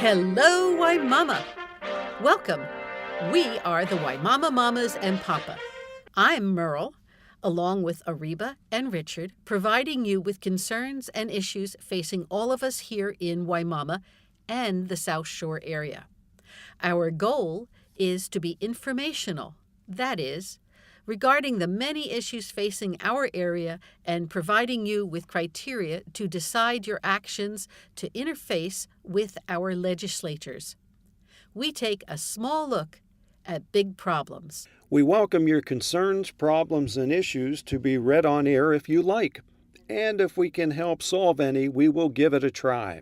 Hello, Wimauma. Welcome. We are the Wimauma Mamas and Papa. I'm Merle, along with Ariba and Richard, providing you with concerns and issues facing all of us here in Wimauma and the South Shore area. Our goal is to be informational, that is, regarding the many issues facing our area and providing you with criteria to decide your actions to interface with our legislators. We take a small look at big problems. We welcome your concerns, problems, and issues to be read on air if you like. And if we can help solve any, we will give it a try.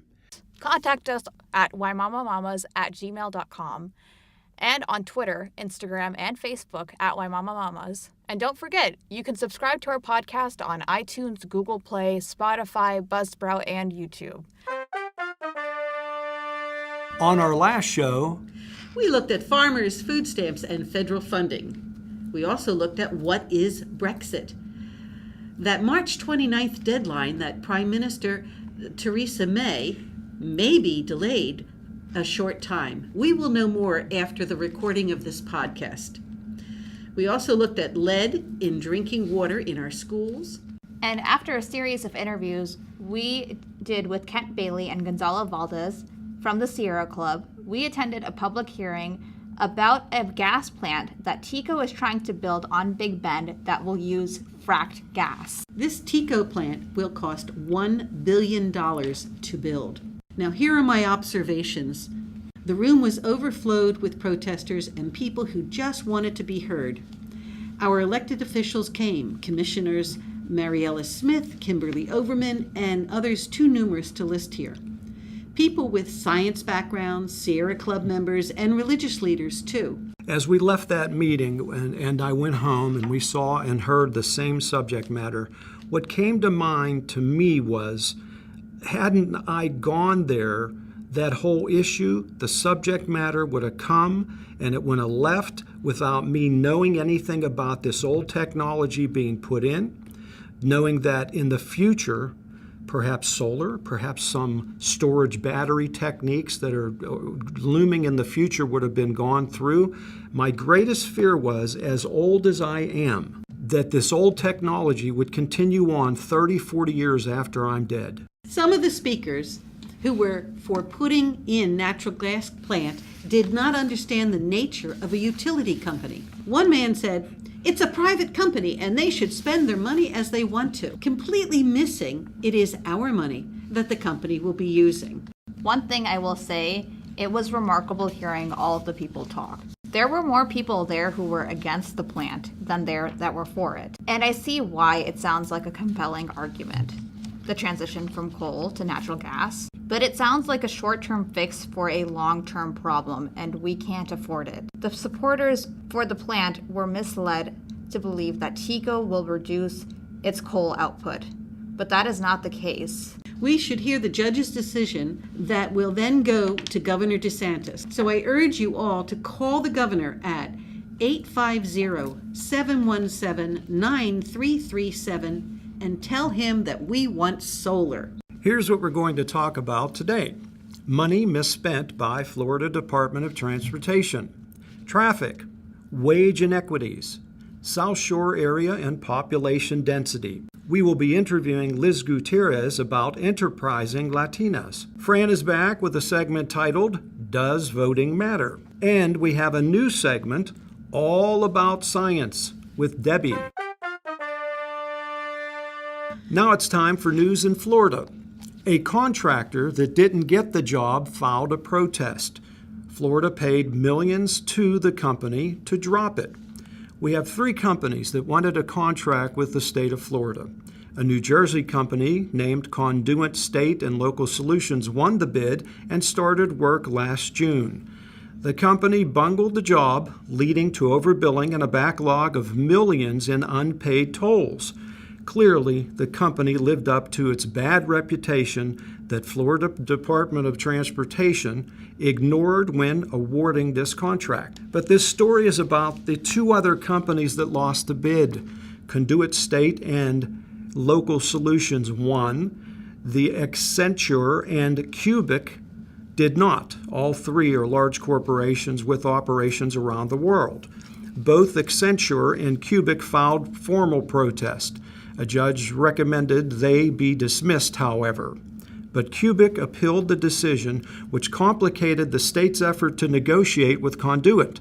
Contact us at wimaumamamas@gmail.com and on Twitter, Instagram, and Facebook at wimaumamamas. And don't forget, you can subscribe to our podcast on iTunes, Google Play, Spotify, Buzzsprout, and YouTube. On our last show, We looked at farmers, food stamps, and federal funding. We also looked at what is Brexit. That March 29th deadline that Prime Minister Theresa May be delayed a short time. We will know more after the recording of this podcast. We also looked at lead in drinking water in our schools. And after a series of interviews we did with Kent Bailey and Gonzalo Valdez from the Sierra Club, we attended a public hearing about a gas plant that TECO is trying to build on Big Bend that will use fracked gas. This TECO plant will cost $1 billion to build. Now, here are my observations. The room was overflowed with protesters and people who just wanted to be heard. Our elected officials came, Commissioners Mariella Smith, Kimberly Overman, and others too numerous to list here. People with science backgrounds, Sierra Club members, and religious leaders too. as we left that meeting and I went home and we saw and heard the same subject matter, what came to mind to me was, hadn't I gone there, that whole issue, the subject matter would have come and it would have left without me knowing anything about this old technology being put in, knowing that in the future, perhaps solar, perhaps some storage battery techniques that are looming in the future would have been gone through. My greatest fear was, as old as I am, that this old technology would continue on 30, 40 years after I'm dead. Some of the speakers who were for putting in natural gas plant did not understand the nature of a utility company. One man said, "It's a private company and they should spend their money as they want to," completely missing it is our money that the company will be using. One thing I will say, it was remarkable hearing all of the people talk. There were more people there who were against the plant than there that were for it. And I see why it sounds like a compelling argument, the transition from coal to natural gas. But it sounds like a short-term fix for a long-term problem, and we can't afford it. The supporters for the plant were misled to believe that TECO will reduce its coal output, but that is not the case. We should hear the judge's decision that will then go to Governor DeSantis. So I urge you all to call the governor at 850-717-9337 and tell him that we want solar. Here's what we're going to talk about today. Money misspent by Florida Department of Transportation, traffic, wage inequities, South Shore area and population density. We will be interviewing Liz Gutierrez about enterprising Latinas. Fran is back with a segment titled, Does Voting Matter? And we have a new segment all about science with Debbie. Now it's time for news in Florida. A contractor that didn't get the job filed a protest. Florida paid millions to the company to drop it. We have 3 companies that wanted a contract with the state of Florida. A New Jersey company named Conduent State and Local Solutions won the bid and started work last June. The company bungled the job, leading to overbilling and a backlog of millions in unpaid tolls. Clearly, the company lived up to its bad reputation that Florida Department of Transportation ignored when awarding this contract. But this story is about the 2 other companies that lost the bid. Conduent State and Local Solutions won. The Accenture and Cubic did not. All three are large corporations with operations around the world. Both Accenture and Cubic filed formal protest. A judge recommended they be dismissed, however. But Cubic appealed the decision, which complicated the state's effort to negotiate with Conduent.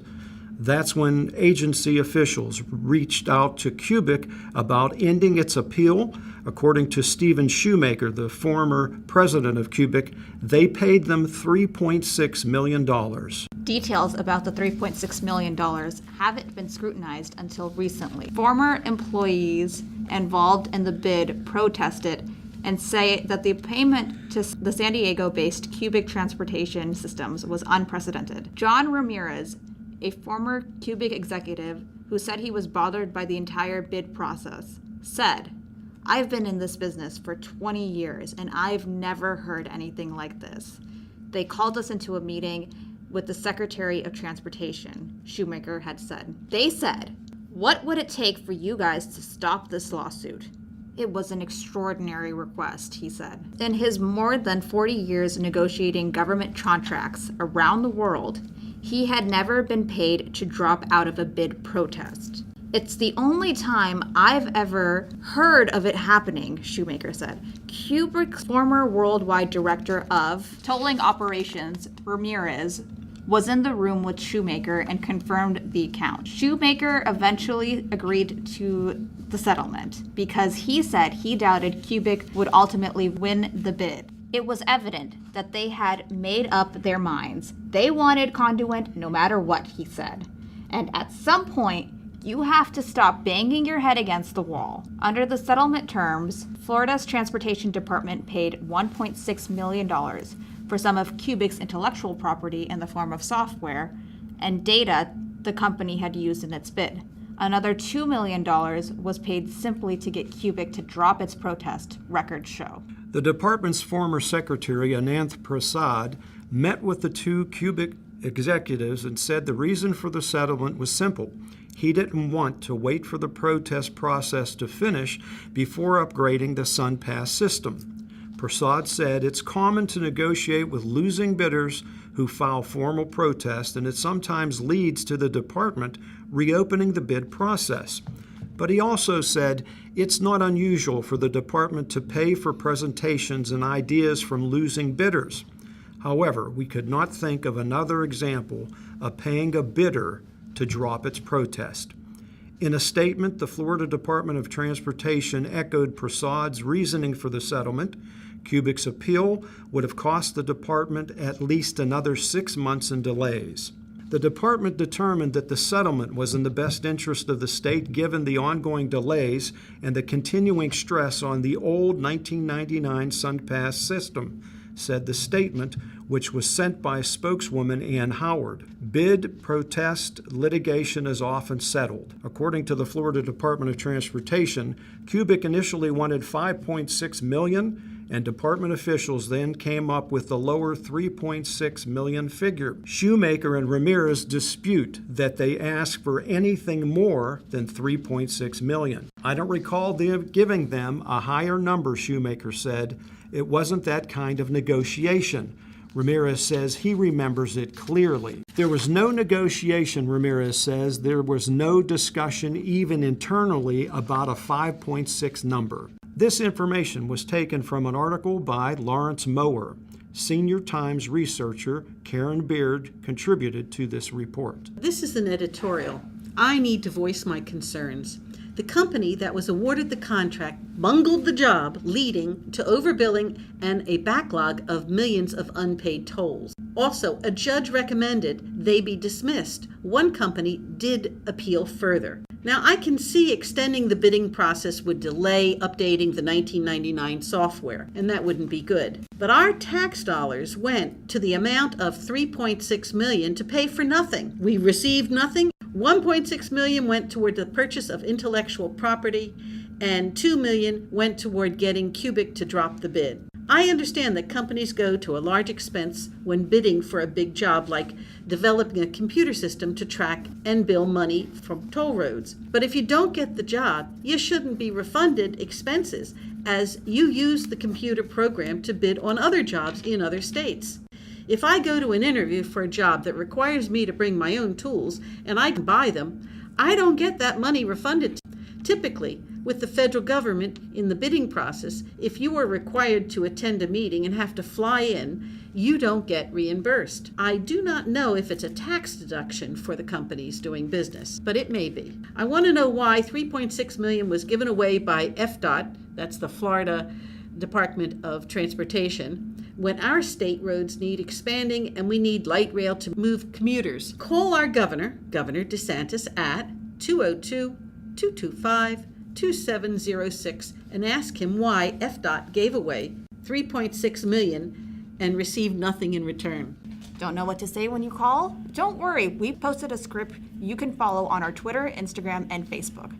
That's when agency officials reached out to Cubic about ending its appeal. According to Stephen Shoemaker, the former president of Cubic, they paid them $3.6 million. Details about the $3.6 million haven't been scrutinized until recently. Former employees involved in the bid protested and say that the payment to the San Diego-based Cubic Transportation Systems was unprecedented. John Ramirez, a former Cubic executive who said he was bothered by the entire bid process, said, "I've been in this business for 20 years and I've never heard anything like this. They called us into a meeting with the Secretary of Transportation," Shoemaker had said. "They said, 'What would it take for you guys to stop this lawsuit?' It was an extraordinary request," he said. In his more than 40 years negotiating government contracts around the world, he had never been paid to drop out of a bid protest. "It's the only time I've ever heard of it happening," Shoemaker said. Cubic's former worldwide director of tolling operations, Ramirez, was in the room with Shoemaker and confirmed the account. Shoemaker eventually agreed to the settlement because he said he doubted Cubic would ultimately win the bid. It was evident that they had made up their minds. They wanted Conduent no matter what, he said. And at some point, you have to stop banging your head against the wall. Under the settlement terms, Florida's Transportation Department paid $1.6 million for some of Cubic's intellectual property in the form of software and data the company had used in its bid. Another $2 million was paid simply to get Cubic to drop its protest, records show. The department's former secretary, Ananth Prasad, met with the two Cubic executives and said the reason for the settlement was simple. He didn't want to wait for the protest process to finish before upgrading the SunPass system. Prasad said it's common to negotiate with losing bidders who file formal protest, and it sometimes leads to the department reopening the bid process. But he also said it's not unusual for the department to pay for presentations and ideas from losing bidders. However, we could not think of another example of paying a bidder to drop its protest. In a statement, the Florida Department of Transportation echoed Prasad's reasoning for the settlement. Cubic's appeal would have cost the department at least another 6 months in delays. The department determined that the settlement was in the best interest of the state given the ongoing delays and the continuing stress on the old 1999 SunPass system, said the statement, which was sent by spokeswoman Ann Howard. Bid protest litigation is often settled. According to the Florida Department of Transportation, Cubic initially wanted $5.6 million, and department officials then came up with the lower $3.6 million figure. Shoemaker and Ramirez dispute that they asked for anything more than $3.6 million. I don't recall them giving them a higher number, Shoemaker said. It wasn't that kind of negotiation. Ramirez says he remembers it clearly. There was no negotiation, Ramirez says. There was no discussion even internally about a 5.6 number. This information was taken from an article by Lawrence Mower. Senior Times researcher Karen Beard contributed to this report. This is an editorial. I need to voice my concerns. The company that was awarded the contract bungled the job, leading to overbilling and a backlog of millions of unpaid tolls. Also, a judge recommended they be dismissed. One company did appeal further. Now, I can see extending the bidding process would delay updating the 1999 software, and that wouldn't be good. But our tax dollars went to the amount of $3.6 million to pay for nothing. We received nothing. $1.6 million went toward the purchase of intellectual property, and $2 million went toward getting Cubic to drop the bid. I understand that companies go to a large expense when bidding for a big job like developing a computer system to track and bill money from toll roads. But if you don't get the job, you shouldn't be refunded expenses as you use the computer program to bid on other jobs in other states. If I go to an interview for a job that requires me to bring my own tools and I can buy them, I don't get that money refunded. Typically, with the federal government in the bidding process, if you are required to attend a meeting and have to fly in, you don't get reimbursed. I do not know if it's a tax deduction for the companies doing business, but it may be. I want to know why $3.6 million was given away by FDOT, that's the Florida Department of Transportation, when our state roads need expanding and we need light rail to move commuters. Call our governor, Governor DeSantis, at 202-225-2706 and ask him why FDOT gave away $3.6 million and received nothing in return. Don't know what to say when you call? Don't worry, we posted a script you can follow on our Twitter, Instagram, and Facebook.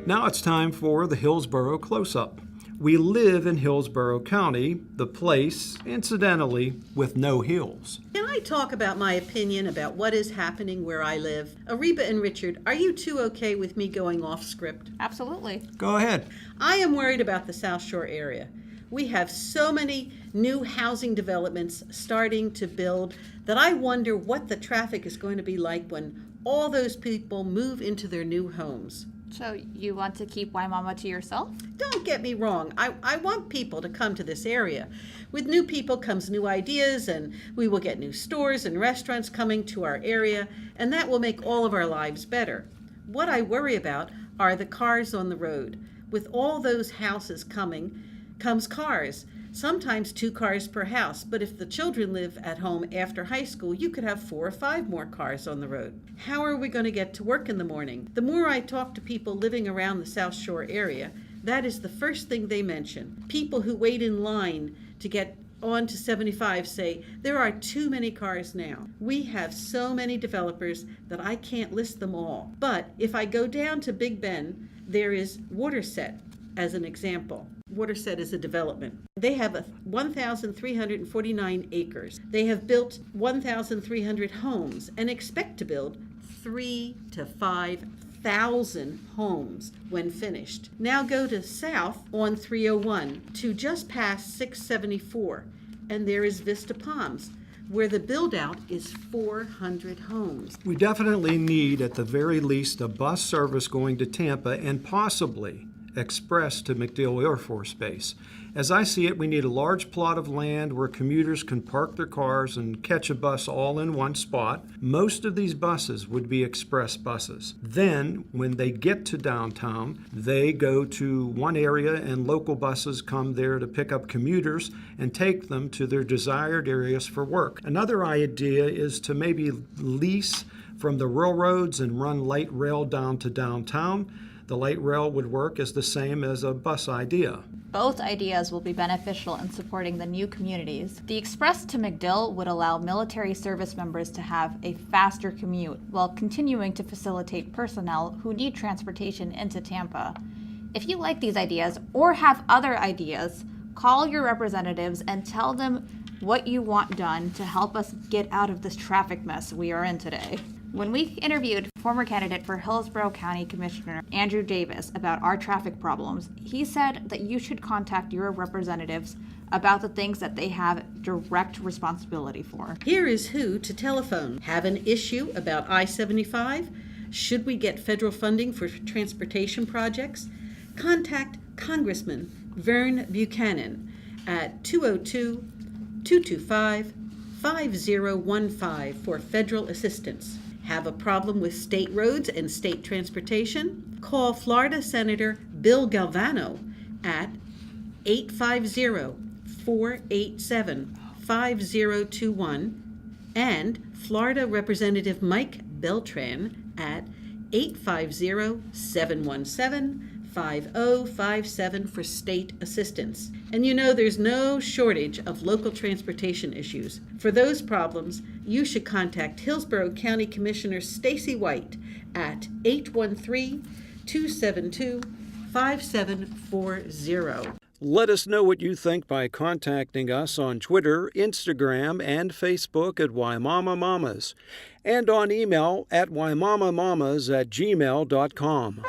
Now it's time for the Hillsborough Closeup. We live in Hillsborough County, the place, incidentally, with no hills. Can I talk about my opinion about what is happening where I live? Ariba and Richard, are you two okay with me going off script? Absolutely. Go ahead. I am worried about the SouthShore area. We have so many new housing developments starting to build that I wonder what the traffic is going to be like when all those people move into their new homes. So you want to keep Wimauma to yourself? Don't get me wrong. I want people to come to this area. With new people comes new ideas, and we will get new stores and restaurants coming to our area, and that will make all of our lives better. What I worry about are the cars on the road. With all those houses coming, comes cars. Sometimes 2 cars per house, but if the children live at home after high school, you could have 4 or 5 more cars on the road. How are we going to get to work in the morning? The more I talk to people living around the South Shore area, that is the first thing they mention. People who wait in line to get on to 75 say, there are too many cars now. We have so many developers that I can't list them all. But if I go down to Big Bend, there is Waterset as an example. Waterset is a development. They have 1,349 acres. They have built 1,300 homes and expect to build 3,000 to 5,000 homes when finished. Now go to south on 301 to just past 674, and there is Vista Palms, where the build-out is 400 homes. We definitely need, at the very least, a bus service going to Tampa and possibly express to MacDill Air Force Base. As I see it, we need a large plot of land where commuters can park their cars and catch a bus all in one spot. Most of these buses would be express buses. Then, when they get to downtown, they go to one area and local buses come there to pick up commuters and take them to their desired areas for work. Another idea is to maybe lease from the railroads and run light rail down to downtown. The light rail would work as the same as a bus idea. Both ideas will be beneficial in supporting the new communities. The express to MacDill would allow military service members to have a faster commute while continuing to facilitate personnel who need transportation into Tampa. If you like these ideas or have other ideas, call your representatives and tell them what you want done to help us get out of this traffic mess we are in today. When we interviewed former candidate for Hillsborough County Commissioner Andrew Davis about our traffic problems, he said that you should contact your representatives about the things that they have direct responsibility for. Here is who to telephone. Have an issue about I-75? Should we get federal funding for transportation projects? Contact Congressman Vern Buchanan at 202-225-5015 for federal assistance. Have a problem with state roads and state transportation? Call Florida Senator Bill Galvano at 850-487-5021 and Florida Representative Mike Beltran at 850-717-5057 for state assistance. And you know there's no shortage of local transportation issues. For those problems, you should contact Hillsborough County Commissioner Stacy White at 813-272-5740. Let us know what you think by contacting us on Twitter, Instagram, and Facebook at Wimauma Mamas, and on email at wimaumamamas@gmail.com.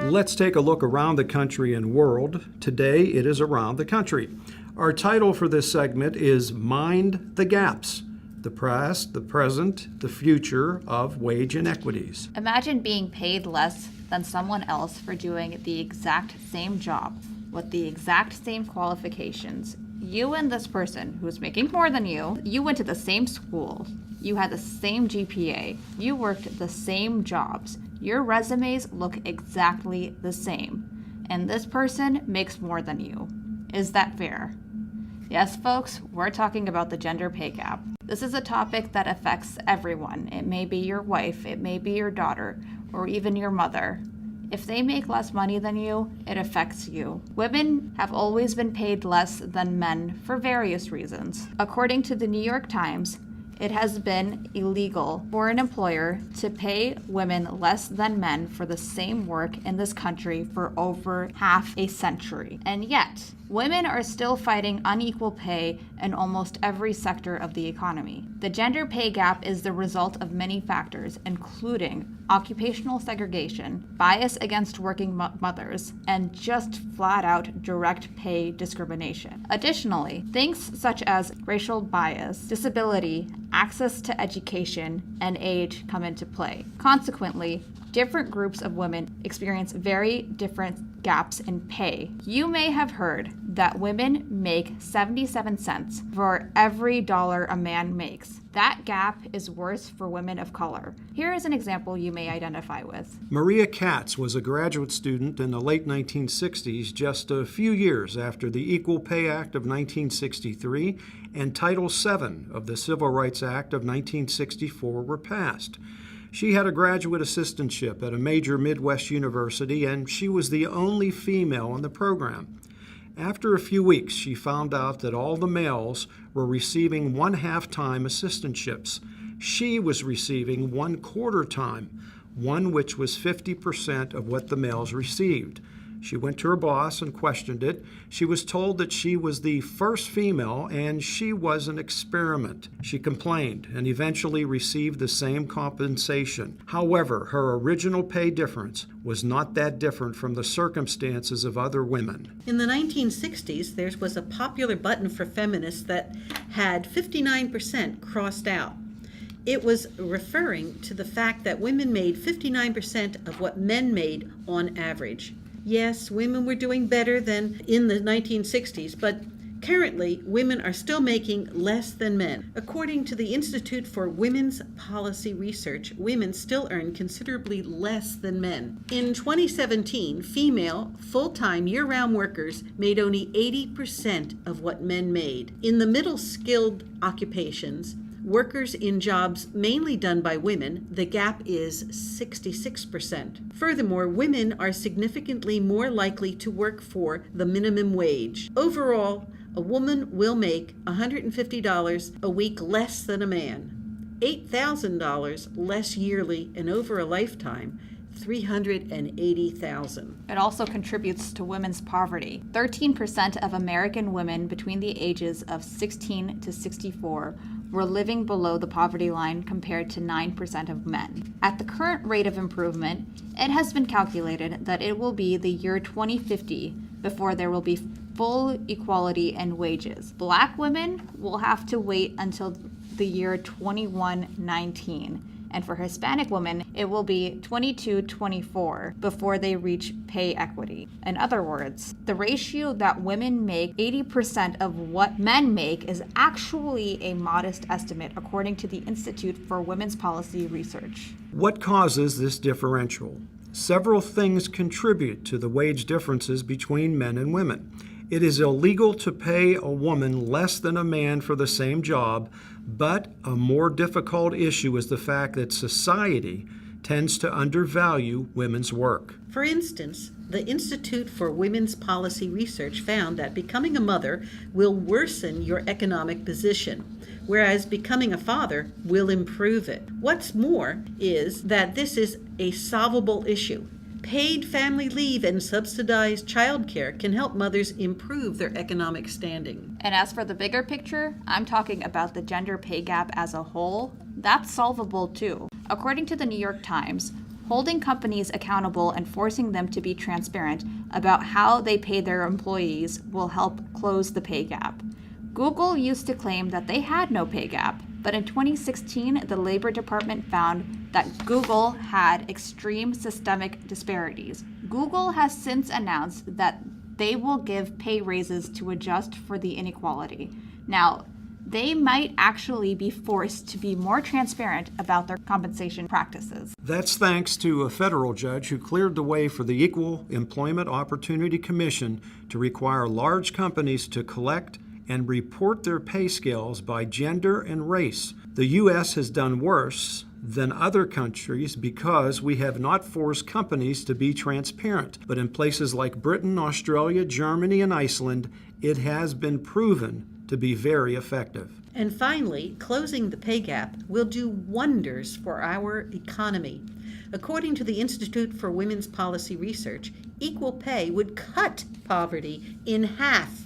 Let's take a look around the country and world. Today it is around the country. Our title for this segment is Mind the Gaps: the past, the present, the future of wage inequities. Imagine being paid less than someone else for doing the exact same job with the exact same qualifications. You and this person who's making more than you went to the same school, you had the same GPA, you worked the same jobs, your resumes look exactly the same, and this person makes more than you. Is that fair? Yes, folks, we're talking about the gender pay gap. This is a topic that affects everyone. It may be your wife, it may be your daughter, or even your mother. If they make less money than you, it affects you. Women have always been paid less than men for various reasons. According to the New York Times, it has been illegal for an employer to pay women less than men for the same work in this country for over half a century. And yet, women are still fighting unequal pay in almost every sector of the economy. The gender pay gap is the result of many factors, including occupational segregation, bias against working mothers, and just flat-out direct pay discrimination. Additionally, things such as racial bias, disability, access to education, and age come into play. Consequently, different groups of women experience very different gaps in pay. You may have heard that women make 77 cents for every dollar a man makes. That gap is worse for women of color. Here is an example you may identify with. Maria Katz was a graduate student in the late 1960s, just a few years after the Equal Pay Act of 1963 and Title VII of the Civil Rights Act of 1964 were passed. She had a graduate assistantship at a major Midwest university, and she was the only female in the program. After a few weeks, she found out that all the males were receiving 1/2 time assistantships. She was receiving 1/4 time, one which was 50% of what the males received. She went to her boss and questioned it. She was told that she was the first female and she was an experiment. She complained and eventually received the same compensation. However, her original pay difference was not that different from the circumstances of other women. In the 1960s, there was a popular button for feminists that had 59% crossed out. It was referring to the fact that women made 59% of what men made on average. Yes, women were doing better than in the 1960s, but currently women are still making less than men. According to the Institute for Women's Policy Research, women still earn considerably less than men. In 2017, female full-time year-round workers made only 80% of what men made. In the middle skilled occupations, workers in jobs mainly done by women, the gap is 66%. Furthermore, women are significantly more likely to work for the minimum wage. Overall, a woman will make $150 a week less than a man, $8,000 less yearly, and over a lifetime, $380,000. It also contributes to women's poverty. 13% of American women between the ages of 16 to 64 were living below the poverty line compared to 9% of men. At the current rate of improvement, it has been calculated that it will be the year 2050 before there will be full equality in wages. Black women will have to wait until the year 2119. And for Hispanic women, it will be 22-24 before they reach pay equity. In other words, the ratio that women make 80% of what men make is actually a modest estimate, according to the Institute for Women's Policy Research. What causes this differential? Several things contribute to the wage differences between men and women. It is illegal to pay a woman less than a man for the same job, but a more difficult issue is the fact that society tends to undervalue women's work. For instance, the Institute for Women's Policy Research found that becoming a mother will worsen your economic position, whereas becoming a father will improve it. What's more is that this is a solvable issue. Paid family leave and subsidized childcare can help mothers improve their economic standing. And as for the bigger picture, I'm talking about the gender pay gap as a whole. That's solvable too. According to the New York Times, Holding companies accountable and forcing them to be transparent about how they pay their employees will help close the pay gap. Google used to claim that they had no pay gap, but in 2016, the Labor Department found that Google had extreme systemic disparities. Google has since announced that they will give pay raises to adjust for the inequality. Now, they might actually be forced to be more transparent about their compensation practices. That's thanks to a federal judge who cleared the way for the Equal Employment Opportunity Commission to require large companies to collect and report their pay scales by gender and race. The U.S. has done worse than other countries because we have not forced companies to be transparent. But in places like Britain, Australia, Germany, and Iceland, it has been proven to be very effective. And finally, closing the pay gap will do wonders for our economy. According to the Institute for Women's Policy Research, equal pay would cut poverty in half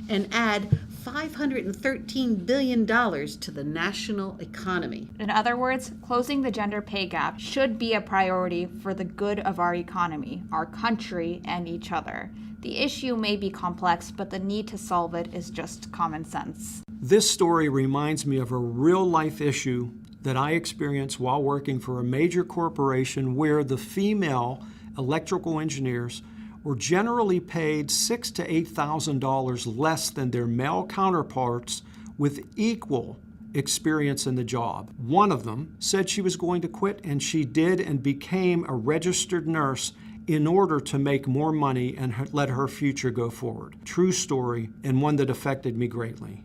and add $513 billion to the national economy. In other words, closing the gender pay gap should be a priority for the good of our economy, our country, and each other. The issue may be complex, but the need to solve it is just common sense. This story reminds me of a real-life issue that I experienced while working for a major corporation where the female electrical engineers were generally paid $6,000 to $8,000 less than their male counterparts with equal experience in the job. One of them said she was going to quit, and she did, and became a registered nurse in order to make more money and let her future go forward. True story, and one that affected me greatly.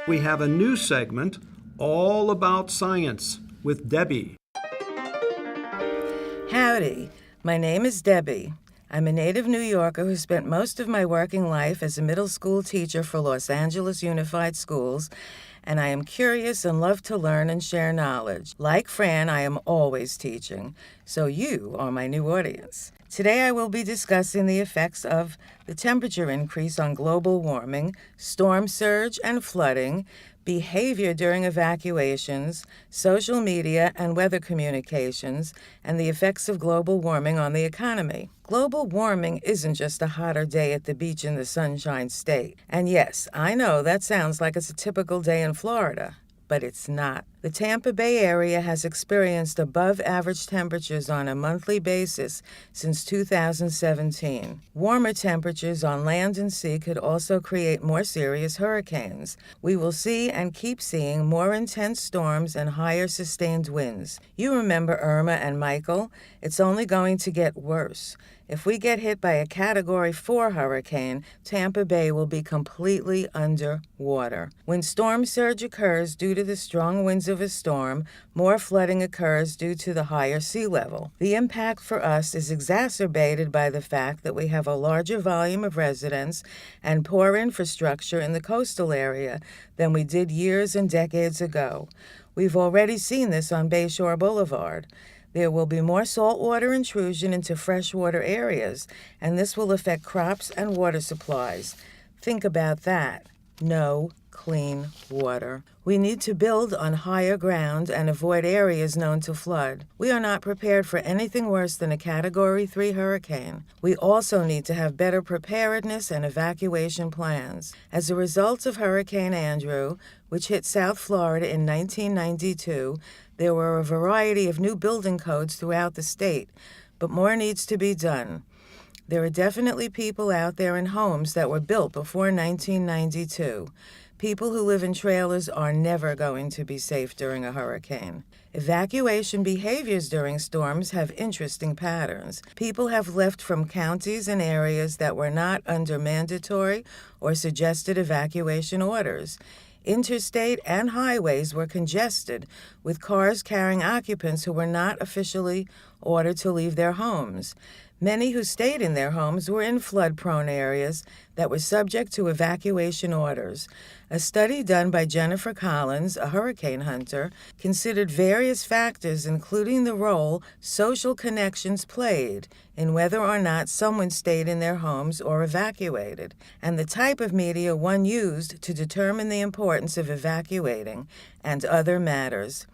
We have a new segment all about science with Debbie. Howdy, my name is Debbie. I'm a native New Yorker who spent most of my working life as a middle school teacher for Los Angeles Unified Schools, and I am curious and love to learn and share knowledge. Like Fran, I am always teaching, so you are my new audience. Today I will be discussing the effects of the temperature increase on global warming, storm surge and flooding, behavior during evacuations, social media and weather communications, and the effects of global warming on the economy. Global warming isn't just a hotter day at the beach in the Sunshine State. And yes, I know that sounds like it's a typical day in Florida, but it's not. The Tampa Bay area has experienced above-average temperatures on a monthly basis since 2017. Warmer temperatures on land and sea could also create more serious hurricanes. We will see and keep seeing more intense storms and higher sustained winds. You remember Irma and Michael? It's only going to get worse. If we get hit by a Category 4 hurricane, Tampa Bay will be completely underwater. When storm surge occurs due to the strong winds of a storm, more flooding occurs due to the higher sea level. The impact for us is exacerbated by the fact that we have a larger volume of residents and poor infrastructure in the coastal area than we did years and decades ago. We've already seen this on Bayshore Boulevard. There will be more saltwater intrusion into freshwater areas, and this will affect crops and water supplies. Think about that. No clean water. We need to build on higher ground and avoid areas known to flood. We are not prepared for anything worse than a Category 3 hurricane. We also need to have better preparedness and evacuation plans. As a result of Hurricane Andrew, which hit South Florida in 1992, there were a variety of new building codes throughout the state, but more needs to be done. There are definitely people out there in homes that were built before 1992. People who live in trailers are never going to be safe during a hurricane. Evacuation behaviors during storms have interesting patterns. People have left from counties and areas that were not under mandatory or suggested evacuation orders. Interstate and highways were congested with cars carrying occupants who were not officially ordered to leave their homes. Many who stayed in their homes were in flood-prone areas that were subject to evacuation orders. A study done by Jennifer Collins, a hurricane hunter, considered various factors, including the role social connections played in whether or not someone stayed in their homes or evacuated, and the type of media one used to determine the importance of evacuating, and other matters.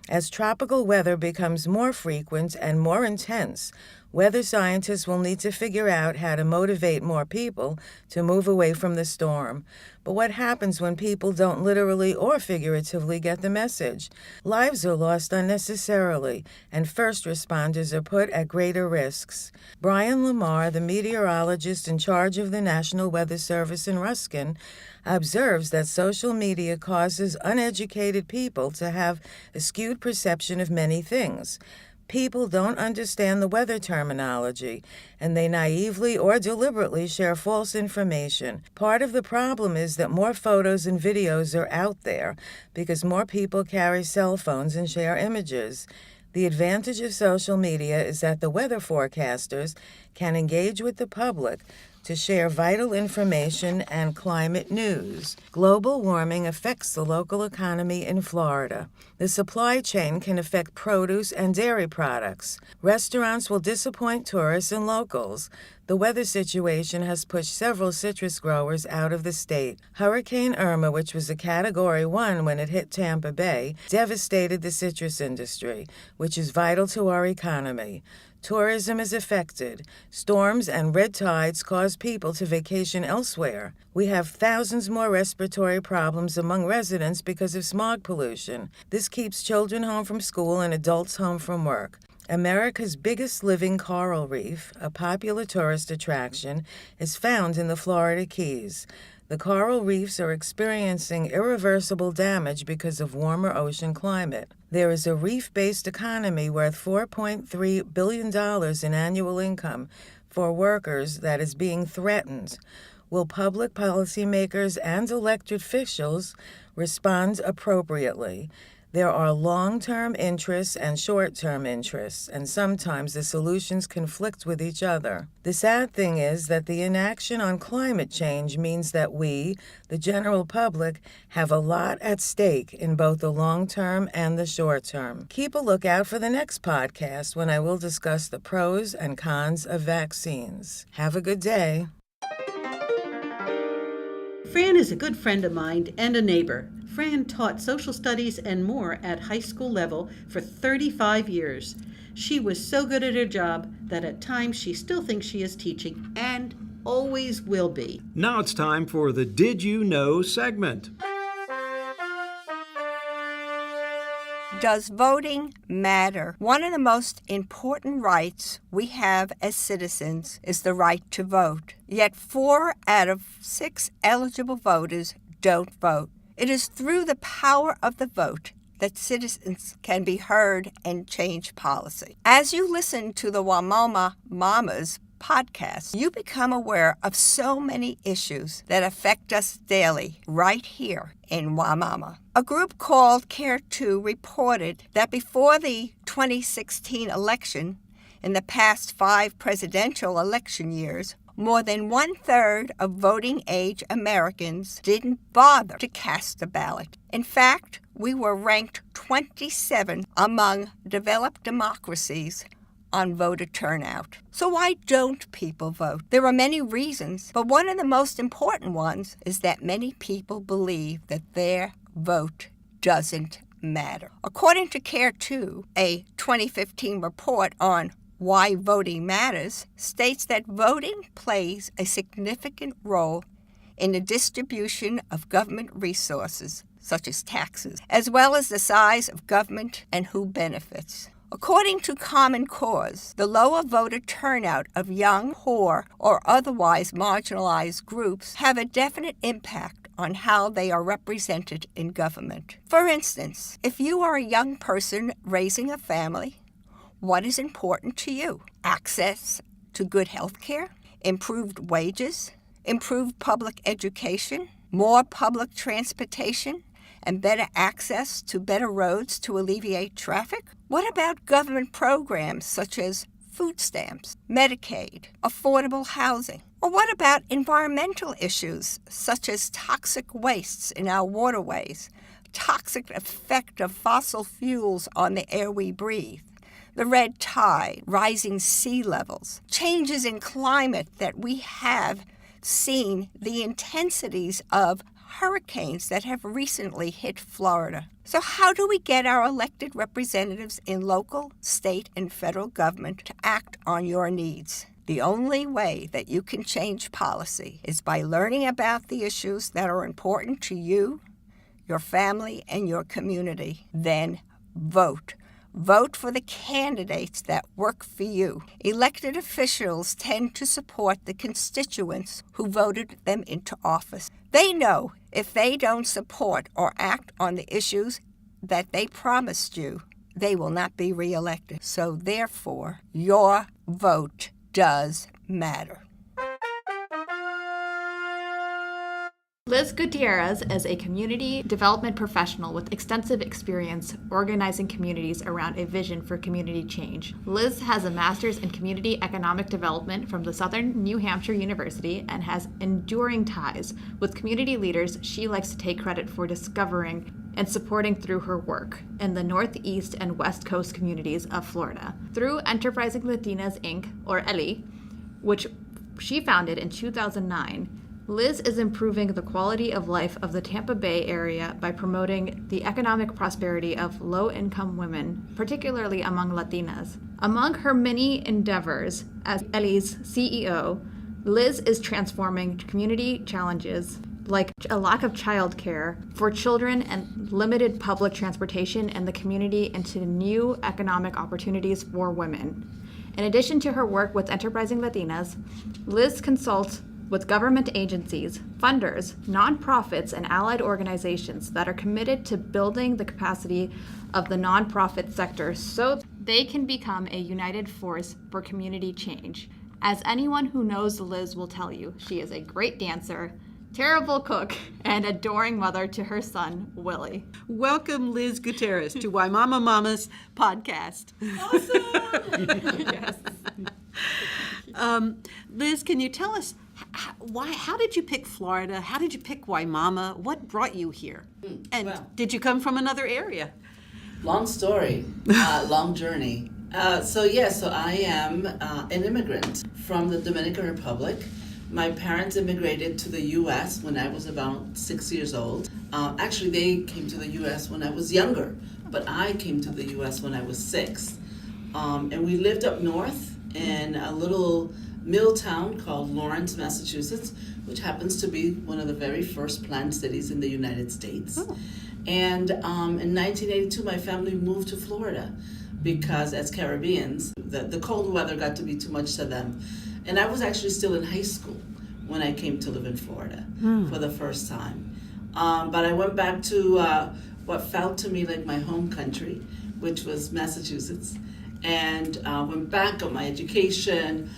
As tropical weather becomes more frequent and more intense, weather scientists will need to figure out how to motivate more people to move away from the storm. But what happens when people don't literally or figuratively get the message? Lives are lost unnecessarily, and first responders are put at greater risks. Brian Lamar, the meteorologist in charge of the National Weather Service in Ruskin, observes that social media causes uneducated people to have a skewed perception of many things. People don't understand the weather terminology, and they naively or deliberately share false information. Part of the problem is that more photos and videos are out there because more people carry cell phones and share images. The advantage of social media is that the weather forecasters can engage with the public to share vital information and climate news. Global warming affects the local economy in Florida. The supply chain can affect produce and dairy products. Restaurants will disappoint tourists and locals. The weather situation has pushed several citrus growers out of the state. Hurricane Irma, which was a Category 1 when it hit Tampa Bay, devastated the citrus industry, which is vital to our economy. Tourism is affected. Storms and red tides cause people to vacation elsewhere. We have thousands more respiratory problems among residents because of smog pollution. This keeps children home from school and adults home from work. America's biggest living coral reef, a popular tourist attraction, is found in the Florida Keys. The coral reefs are experiencing irreversible damage because of warmer ocean climate. There is a reef-based economy worth $4.3 billion in annual income for workers that is being threatened. Will public policymakers and elected officials respond appropriately? There are long-term interests and short-term interests, and sometimes the solutions conflict with each other. The sad thing is that the inaction on climate change means that we, the general public, have a lot at stake in both the long-term and the short-term. Keep a lookout for the next podcast when I will discuss the pros and cons of vaccines. Have a good day. Fran is a good friend of mine and a neighbor. Fran taught social studies and more at high school level for 35 years. She was so good at her job that at times she still thinks she is teaching and always will be. Now it's time for the Did You Know segment. Does voting matter? One of the most important rights we have as citizens is the right to vote. Yet 4 out of 6 eligible voters don't vote. It is through the power of the vote that citizens can be heard and change policy. As you listen to the Wimauma Mamas podcast, you become aware of so many issues that affect us daily right here in Wimauma. A group called Care 2 reported that before the 2016 election, in the past 5 presidential election years, more than 1/3 of voting-age Americans didn't bother to cast a ballot. In fact, we were ranked 27 among developed democracies on voter turnout. So why don't people vote? There are many reasons, but one of the most important ones is that many people believe that their vote doesn't matter. According to Care 2, a 2015 report on Why Voting Matters states that voting plays a significant role in the distribution of government resources, such as taxes, as well as the size of government and who benefits. According to Common Cause, the lower voter turnout of young, poor, or otherwise marginalized groups have a definite impact on how they are represented in government. For instance, if you are a young person raising a family, what is important to you? Access to good health care, improved wages, improved public education, more public transportation, and better access to better roads to alleviate traffic? What about government programs such as food stamps, Medicaid, affordable housing? Or what about environmental issues such as toxic wastes in our waterways, toxic effect of fossil fuels on the air we breathe, the red tide, rising sea levels, changes in climate that we have seen the intensities of hurricanes that have recently hit Florida. So how do we get our elected representatives in local, state, and federal government to act on your needs? The only way that you can change policy is by learning about the issues that are important to you, your family, and your community. Then vote. Vote for the candidates that work for you. Elected officials tend to support the constituents who voted them into office. They know if they don't support or act on the issues that they promised you, they will not be reelected. So therefore, your vote does matter. Liz Gutierrez is a community development professional with extensive experience organizing communities around a vision for community change. Liz has a master's in community economic development from the Southern New Hampshire University and has enduring ties with community leaders she likes to take credit for discovering and supporting through her work in the Northeast and West Coast communities of Florida. Through Enterprising Latinas, Inc., or ELLI, which she founded in 2009, Liz is improving the quality of life of the Tampa Bay area by promoting the economic prosperity of low-income women, particularly among Latinas. Among her many endeavors as ELLI's CEO, Liz is transforming community challenges like a lack of childcare for children and limited public transportation in the community into new economic opportunities for women. In addition to her work with Enterprising Latinas, Liz consults with government agencies, funders, nonprofits, and allied organizations that are committed to building the capacity of the nonprofit sector so they can become a united force for community change. As anyone who knows Liz will tell you, she is a great dancer, terrible cook, and adoring mother to her son, Willie. Welcome, Liz Gutierrez, to Wimauma Mama's podcast. Yes. Liz, can you tell us how did you pick Florida? How did you pick Wimauma? What brought you here? And did you come from another area? Long story, long journey. So I am an immigrant from the Dominican Republic. My parents immigrated to the U.S. when I was about 6 years old. Actually, they came to the U.S. when I was younger, but I came to the U.S. when I was 6. And we lived up north in a little mill town called Lawrence, Massachusetts, which happens to be one of the very first planned cities in the United States. Oh. And in 1982, my family moved to Florida because as Caribbeans, the cold weather got to be too much to them. And I was actually still in high school when I came to live in Florida for the first time. But I went back to what felt to me like my home country, which was Massachusetts, and went back, got my education,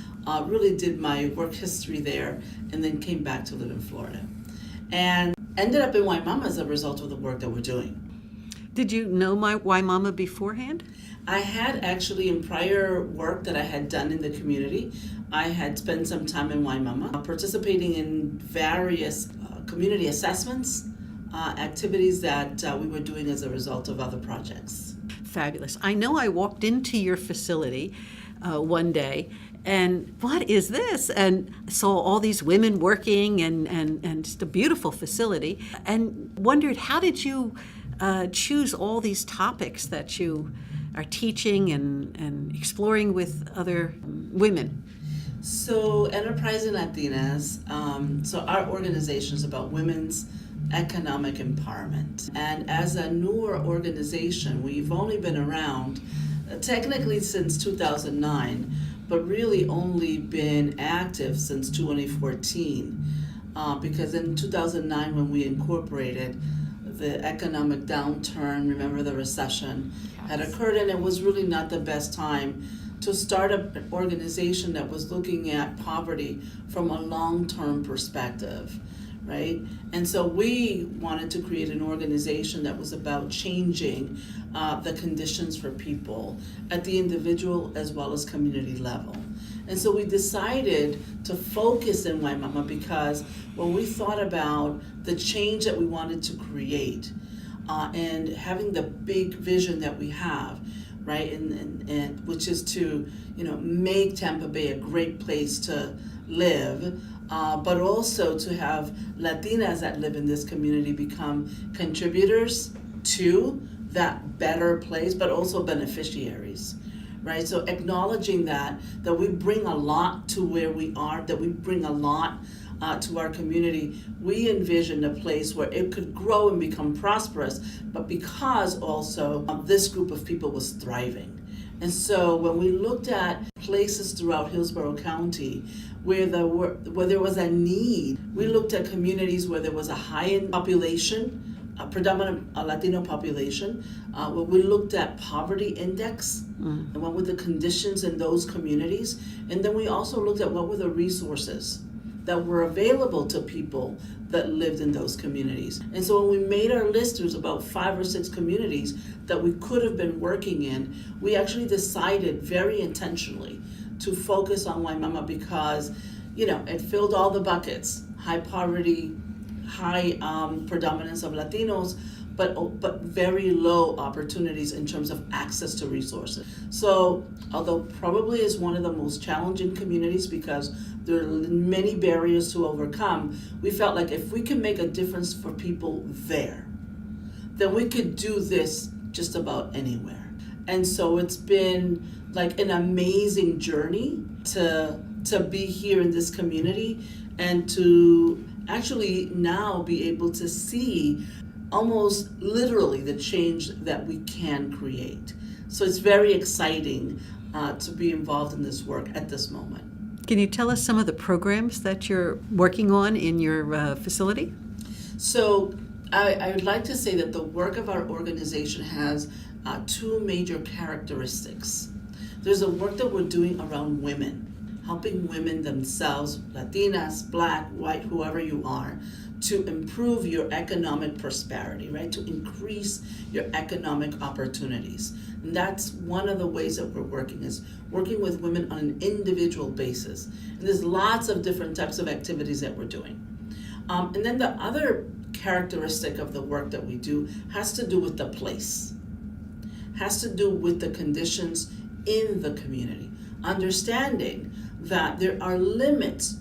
really did my work history there, and then came back to live in Florida. And ended up in Wimauma as a result of the work that we're doing. Did you know my Wimauma beforehand? I had actually, in prior work that I had done in the community, I had spent some time in Wimauma participating in various community assessments, activities that we were doing as a result of other projects. Fabulous. I know I walked into your facility one day and what is this? And saw all these women working and just a beautiful facility and wondered, how did you choose all these topics that you are teaching and exploring with other women? So Enterprising Latinas, so our organization is about women's economic empowerment. And as a newer organization, we've only been around technically since 2009, but really only been active since 2014. Because in 2009, when we incorporated, the economic downturn, remember the recession, had occurred, and it was really not the best time to start an organization that was looking at poverty from a long-term perspective, right? And so we wanted to create an organization that was about changing the conditions for people at the individual as well as community level. And so we decided to focus in Wimauma because when we thought about the change that we wanted to create and having the big vision that we have, right? And which is to, make Tampa Bay a great place to live, but also to have Latinas that live in this community become contributors to that better place, but also beneficiaries, right? So acknowledging that we bring a lot to where we are, that we bring a lot to our community, we envisioned a place where it could grow and become prosperous, but because also this group of people was thriving. And so when we looked at places throughout Hillsborough County where there was a need, we looked at communities where there was a high population, a predominant Latino population, where we looked at poverty index and what were the conditions in those communities. And then we also looked at what were the resources that were available to people that lived in those communities. And so when we made our list, there was about 5 or 6 communities that we could have been working in. We actually decided very intentionally to focus on Wimauma because, it filled all the buckets: high poverty, high predominance of Latinos, but very low opportunities in terms of access to resources. So although probably is one of the most challenging communities because there are many barriers to overcome, we felt like if we can make a difference for people there, then we could do this just about anywhere. And so it's been like an amazing journey to be here in this community and to actually now be able to see almost literally the change that we can create. So it's very exciting to be involved in this work at this moment. Can you tell us some of the programs that you're working on in your facility? So I would like to say that the work of our organization has 2 major characteristics. There's a work that we're doing around women, helping women themselves, Latinas, Black, white, whoever you are, to improve your economic prosperity, right? To increase your economic opportunities. And that's one of the ways that we're working, is working with women on an individual basis. And there's lots of different types of activities that we're doing. And then the other characteristic of the work that we do has to do with the place, has to do with the conditions in the community, understanding that there are limits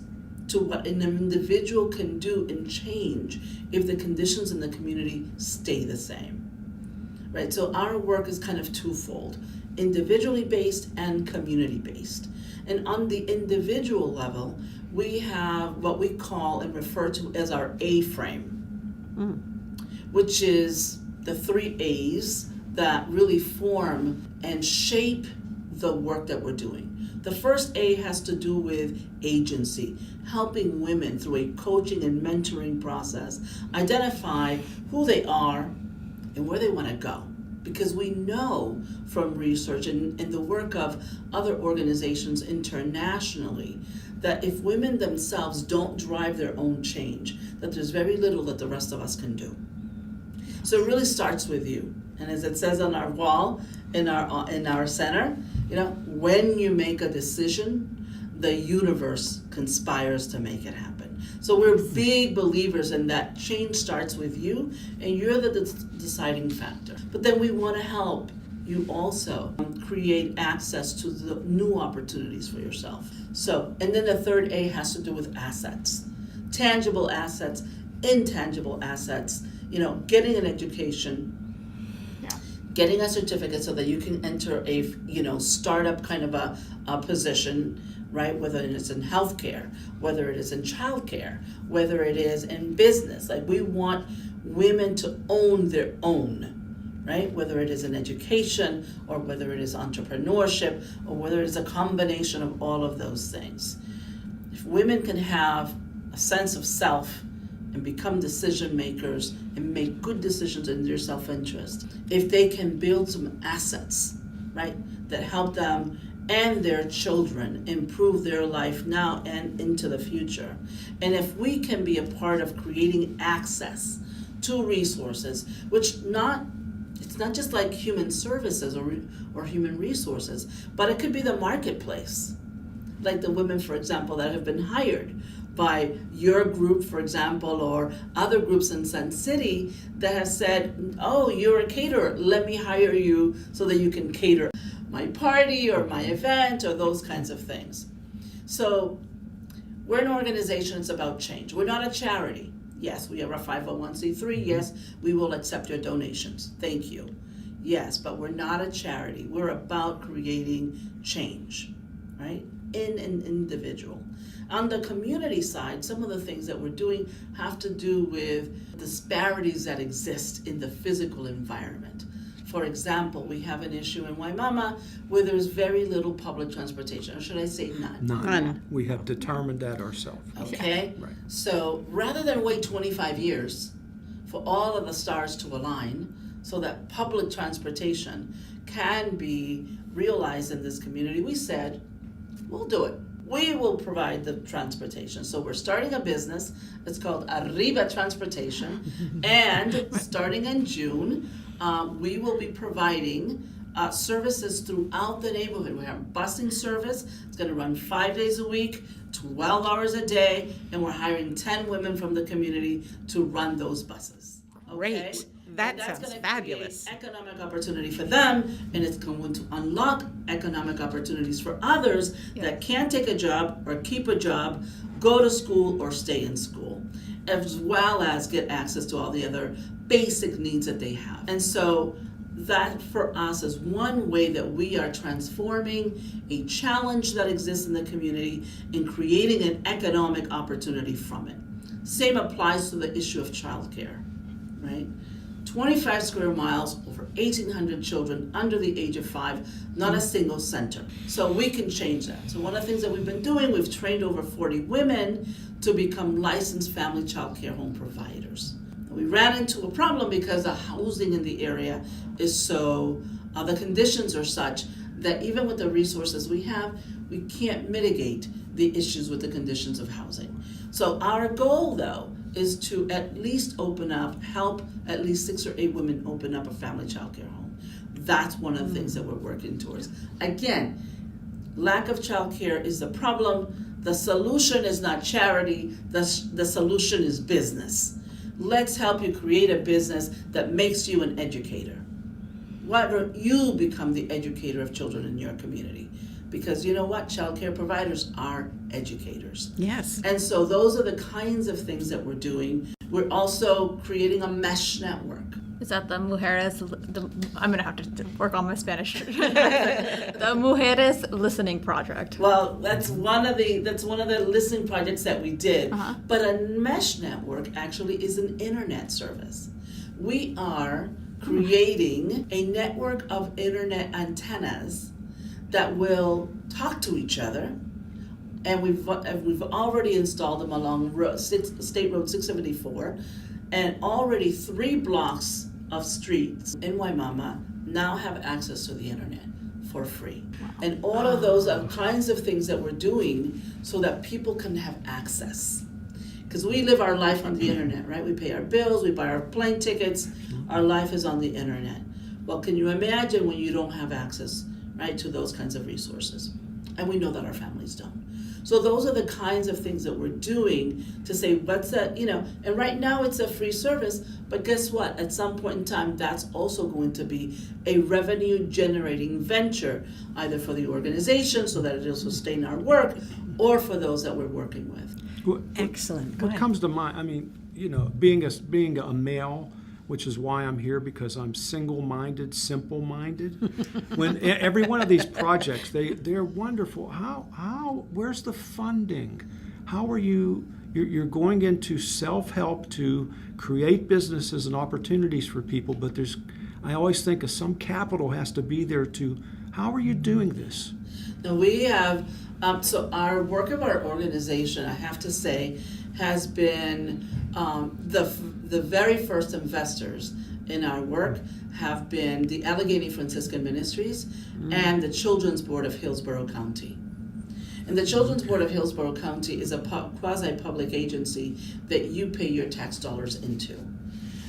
to what an individual can do and change if the conditions in the community stay the same, right? So our work is kind of twofold: individually based and community based. And on the individual level, we have what we call and refer to as our A-frame, which is the 3 A's that really form and shape the work that we're doing. The first A has to do with agency, helping women through a coaching and mentoring process identify who they are and where they want to go. Because we know from research and the work of other organizations internationally that if women themselves don't drive their own change, that there's very little that the rest of us can do. So it really starts with you. And as it says on our wall in our center, when you make a decision, the universe conspires to make it happen. So we're big believers in that change starts with you, and you're the deciding factor. But then we want to help you also create access to the new opportunities for yourself. So, and then the 3rd A has to do with assets, tangible assets, intangible assets, getting an education, getting a certificate so that you can enter a startup kind of a position, right? Whether it is in healthcare, whether it is in childcare, whether it is in business. Like, we want women to own their own, right? Whether it is in education or whether it is entrepreneurship or whether it is a combination of all of those things. If women can have a sense of self and become decision makers and make good decisions in their self-interest, if they can build some assets, right, that help them and their children improve their life now and into the future, and if we can be a part of creating access to resources, which it's not just like human services or human resources, but it could be the marketplace, like the women, for example, that have been hired, by your group, for example, or other groups in Sun City that have said, oh, you're a caterer, let me hire you so that you can cater my party or my event or those kinds of things. So we're an organization that's about change. We're not a charity. Yes, we are a 501c3. Yes, we will accept your donations. Thank you. Yes, but we're not a charity. We're about creating change, right? In an individual. On the community side, some of the things that we're doing have to do with disparities that exist in the physical environment. For example, we have an issue in Wimauma where there's very little public transportation, or should I say none? None. We have determined that ourselves. Okay? Right. So rather than wait 25 years for all of the stars to align so that public transportation can be realized in this community, we said, we'll do it. We will provide the transportation. So we're starting a business. It's called Arriba Transportation. And starting in June, we will be providing services throughout the neighborhood. We have a busing service. It's going to run 5 days a week, 12 hours a day, and we're hiring 10 women from the community to run those buses. Okay? Great. That And that's sounds gonna fabulous. create economic opportunity for them, and it's going to unlock economic opportunities for others that can't take a job or keep a job, go to school or stay in school, as well as get access to all the other basic needs that they have. And so that for us is one way that we are transforming a challenge that exists in the community and creating an economic opportunity from it. Same applies to the issue of childcare, right? 25 square miles, over 1,800 children under the age of 5, not a single center. So we can change that. So one of the things that we've been doing, we've trained over 40 women to become licensed family child care home providers. We ran into a problem because the housing in the area is so, the conditions are such that even with the resources we have, we can't mitigate the issues with the conditions of housing. So our goal, though, is to at least help at least 6 or 8 women open up a family child care home. That's one of the things that we're working towards. Again, lack of child care is the problem. The solution is not charity. The solution is business. Let's help you create a business that makes you an educator. Why don't you become the educator of children in your community? Because you know what? Child care providers are educators. Yes. And so those are the kinds of things that we're doing. We're also creating a mesh network. Is that the Mujeres? I'm gonna have to work on my Spanish. The Mujeres Listening Project. Well, that's one of the listening projects that we did. But a mesh network actually is an internet service. We are creating a network of internet antennas that will talk to each other, and we've already installed them along State Road 674, and already 3 blocks of streets in Wimauma now have access to the internet for free. And all of those are kinds of things that we're doing so that people can have access. Because we live our life on the internet, right? We pay our bills, we buy our plane tickets, our life is on the internet. Well, can you imagine when you don't have access, right, to those kinds of resources? And we know that our families don't. So those are the kinds of things that we're doing to say, what's that, and right now it's a free service, but guess what? At some point in time, that's also going to be a revenue generating venture, either for the organization so that it'll sustain our work, or for those that we're working with. Excellent. What comes to mind, being a male, which is why I'm here, because I'm single-minded, simple-minded. When every one of these projects, they're wonderful. Where's the funding? How are you're going into self-help to create businesses and opportunities for people, but I always think of some capital has to be there how are you doing this? Now we have, so our work of our organization, I have to say, has been the very first investors in our work have been the Allegheny Franciscan Ministries and the Children's Board of Hillsborough County. And the Children's Board of Hillsborough County is a quasi-public agency that you pay your tax dollars into.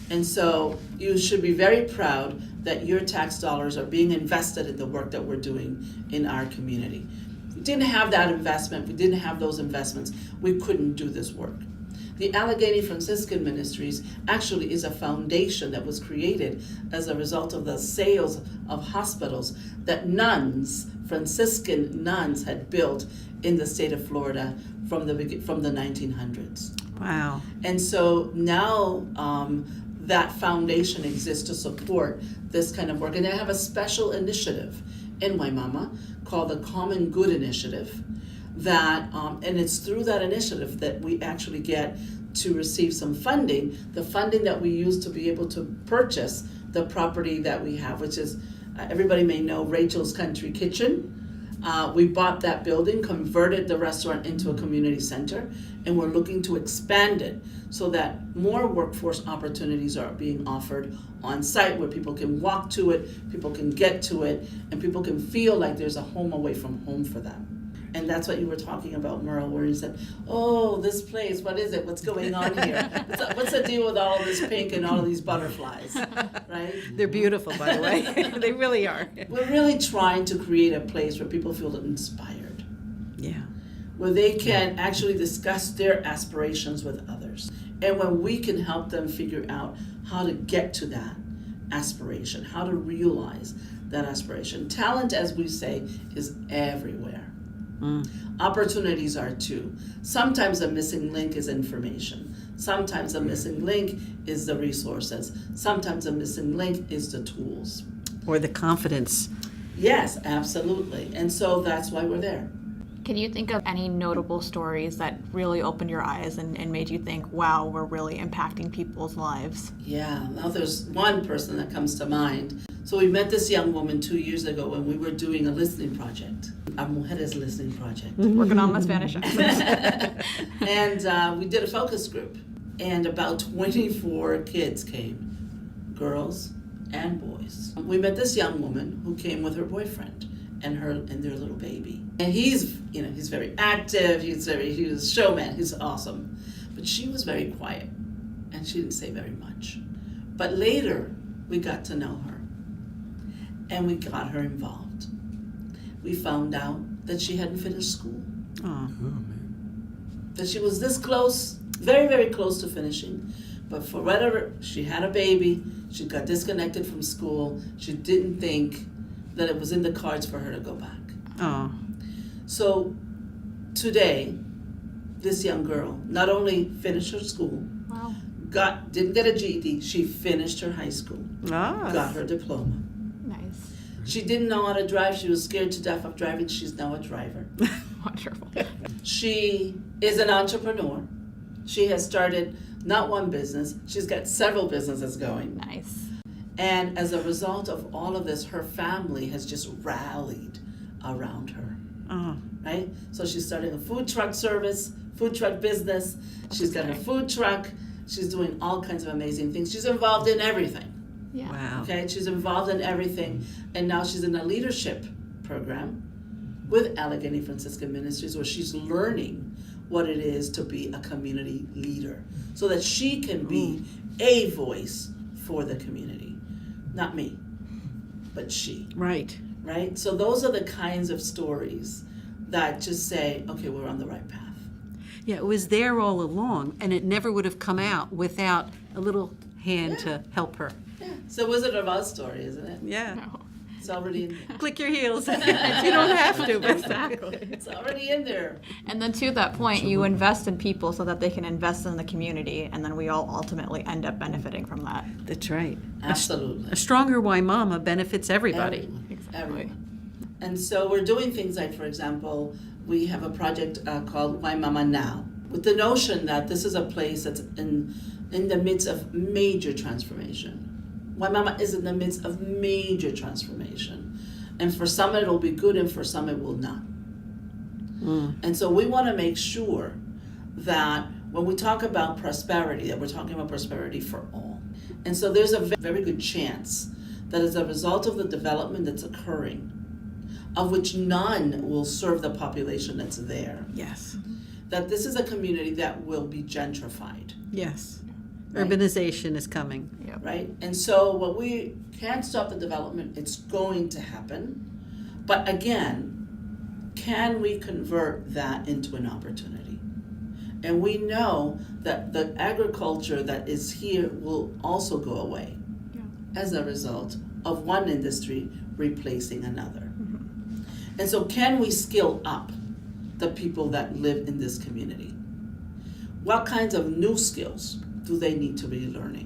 And so you should be very proud that your tax dollars are being invested in the work that we're doing in our community. didn't have that investment, we didn't have those investments, we couldn't do this work. The Allegheny Franciscan Ministries actually is a foundation that was created as a result of the sales of hospitals that nuns, Franciscan nuns, had built in the state of Florida from the 1900s. Wow. And so now that foundation exists to support this kind of work. And they have a special initiative in Wimauma called the Common Good Initiative that, and it's through that initiative that we actually get to receive some funding, the funding that we use to be able to purchase the property that we have, which is, everybody may know Rachel's Country Kitchen. We bought that building, converted the restaurant into a community center, and we're looking to expand it so that more workforce opportunities are being offered on site where people can walk to it, people can get to it, and people can feel like there's a home away from home for them. And that's what you were talking about, Merle, where you said, oh, this place, what is it? What's going on here? What's the deal with all this pink and all of these butterflies, right? They're beautiful, by the way. They really are. We're really trying to create a place where people feel inspired. Yeah. Where they can actually discuss their aspirations with others. And when we can help them figure out how to get to that aspiration, how to realize that aspiration. Talent, as we say, is everywhere. Opportunities are too. Sometimes a missing link is information. Sometimes a missing link is the resources. Sometimes a missing link is the tools. Or the confidence. Yes, absolutely. And so that's why we're there. Can you think of any notable stories that really opened your eyes and made you think, wow, we're really impacting people's lives? Yeah, now there's one person that comes to mind. So we met this young woman 2 years ago when we were doing a listening project, a Mujeres listening project. Working on my Spanish accent. And we did a focus group, and about 24 kids came, girls and boys. We met this young woman who came with her boyfriend and their little baby. And he's very active, he was a showman, he's awesome. But she was very quiet, and she didn't say very much. But later, we got to know her, and we got her involved. We found out that she hadn't finished school. Oh. That she was this close, very, very close to finishing. But for whatever, she had a baby, she got disconnected from school, she didn't think that it was in the cards for her to go back. Oh. So today, this young girl not only finished her school, Wow. didn't get a GED, she finished her high school, got her diploma. Nice. She didn't know how to drive, she was scared to death of driving, she's now a driver. Wonderful. She is an entrepreneur. She has started not one business, she's got several businesses going. Nice. And as a result of all of this, her family has just rallied around her. Right? So she's starting a food truck business. She's got her food truck. She's doing all kinds of amazing things. She's involved in everything. Yeah. Wow. Okay? She's involved in everything. And now she's in a leadership program with Allegheny Franciscan Ministries where she's learning what it is to be a community leader so that she can be a voice for the community. Not me, but she. Right. Right? So those are the kinds of stories that just say, okay, we're on the right path. Yeah, it was there all along, and it never would have come out without a little hand to help her. Yeah. It's a Wizard of Oz story, isn't it? Yeah. No. It's already in there. Click your heels. You don't have to, but Exactly. It's already in there. And then to that point, you invest in people so that they can invest in the community, and then we all ultimately end up benefiting from that. That's right. Absolutely. A stronger Wimauma benefits everybody. Everyone. And so we're doing things like, for example, we have a project called Wimauma Now, with the notion that this is a place that's in the midst of major transformation. Wimauma is in the midst of major transformation. And for some it will be good and for some it will not. And so we want to make sure that when we talk about prosperity, that we're talking about prosperity for all. And so there's a very good chance that as a result of the development that's occurring, of which none will serve the population that's there, Yes. that this is a community that will be gentrified. Yes. Right. Urbanization is coming. Yep. Right? And so what we can't stop the development, it's going to happen. But again, can we convert that into an opportunity? And we know that the agriculture that is here will also go away as a result of one industry replacing another. And so can we skill up the people that live in this community? What kinds of new skills do they need to be learning?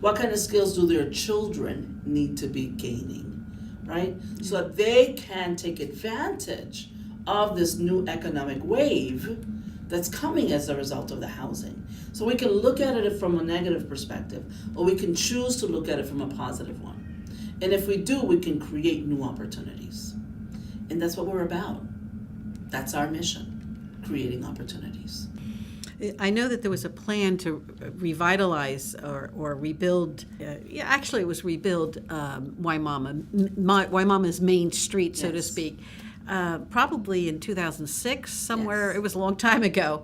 What kind of skills do their children need to be gaining, right? So that they can take advantage of this new economic wave that's coming as a result of the housing. So we can look at it from a negative perspective, or we can choose to look at it from a positive one. And if we do, we can create new opportunities. And that's what we're about. That's our mission, creating opportunities. I know that there was a plan to revitalize or rebuild, actually it was rebuild Wimauma, Wimauma's main street, so to speak, probably in 2006, somewhere. It was a long time ago.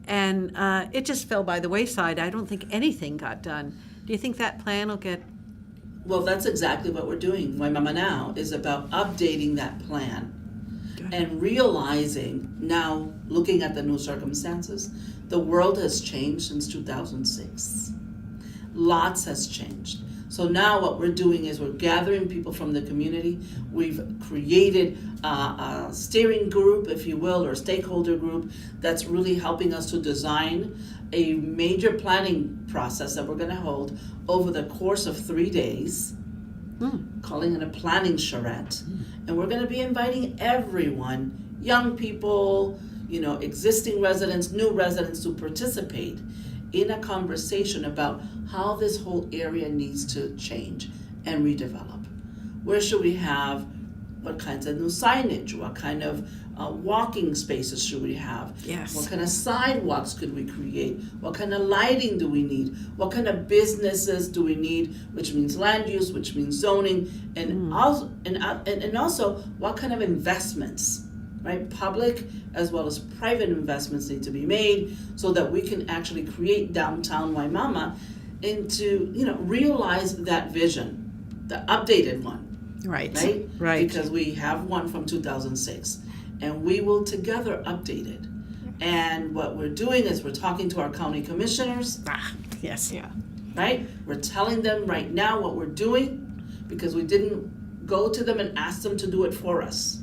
And it just fell by the wayside. I don't think anything got done. Do you think that plan will get... Well, that's exactly what we're doing. Wimauma Now is about updating that plan and realizing now, looking at the new circumstances, the world has changed since 2006. Lots has changed. So now what we're doing is we're gathering people from the community. We've created a steering group, if you will, or a stakeholder group that's really helping us to design a major planning process that we're going to hold over the course of 3 days, calling it a planning charrette. And we're going to be inviting everyone, young people, existing residents, new residents, to participate in a conversation about how this whole area needs to change and redevelop. Where should we have, what kinds of new signage, what kind of walking spaces should we have? Yes. What kind of sidewalks could we create? What kind of lighting do we need? What kind of businesses do we need, which means land use, which means zoning, and also what kind of investments, right? Public as well as private investments need to be made so that we can actually create downtown Wimauma into, realize that vision, the updated one. Right. Because we have one from 2006, and we will together update it. And what we're doing is we're talking to our county commissioners. Yes. Yeah. Right? We're telling them right now what we're doing because we didn't go to them and ask them to do it for us.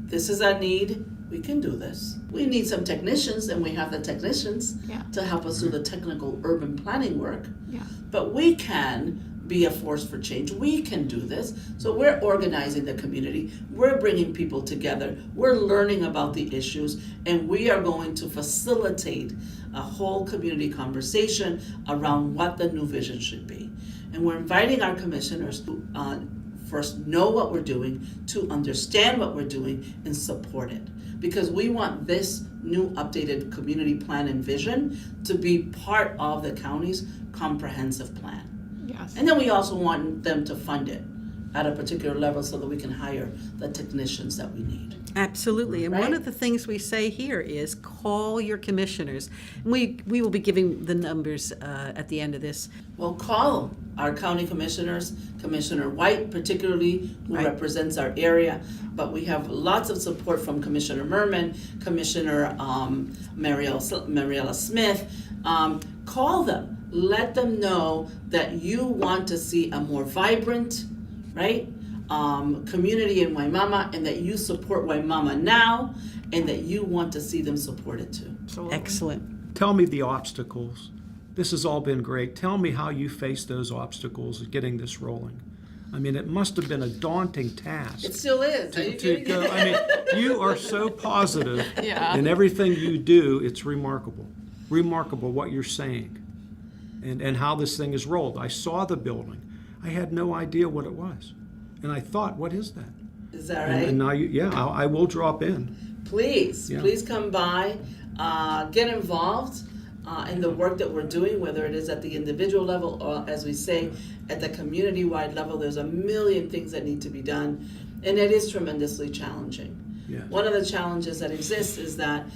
This is our need. We can do this. We need some technicians, and we have the technicians to help us do the technical urban planning work. Yeah. But we can be a force for change. We can do this. So we're organizing the community. We're bringing people together. We're learning about the issues, and we are going to facilitate a whole community conversation around what the new vision should be. And we're inviting our commissioners to first know what we're doing, to understand what we're doing, and support it. Because we want this new updated community plan and vision to be part of the county's comprehensive plan. Yes. And then we also want them to fund it at a particular level so that we can hire the technicians that we need. Absolutely. And one Right? of the things we say here is call your commissioners. And we will be giving the numbers at the end of this. Well, call our county commissioners, Commissioner White particularly, who represents our area, but we have lots of support from Commissioner Merman, Commissioner Mariella Smith. Call them. Let them know that you want to see a more vibrant, community in Wimauma, and that you support Wimauma now, and that you want to see them supported too. Absolutely. Excellent. Tell me the obstacles. This has all been great. Tell me how you faced those obstacles of getting this rolling. I mean, it must have been a daunting task. It still is. Are you To kidding? go, I mean, you are so positive Yeah. in everything you do. It's remarkable. Remarkable what you're saying and how this thing is rolled. I saw the building. I had no idea what it was. And I thought, what is that? Is that right? And now, I will drop in. Please come by, get involved in the work that we're doing, whether it is at the individual level or, as we say, at the community-wide level. There's a million things that need to be done, and it is tremendously challenging. Yes. One of the challenges that exists is that,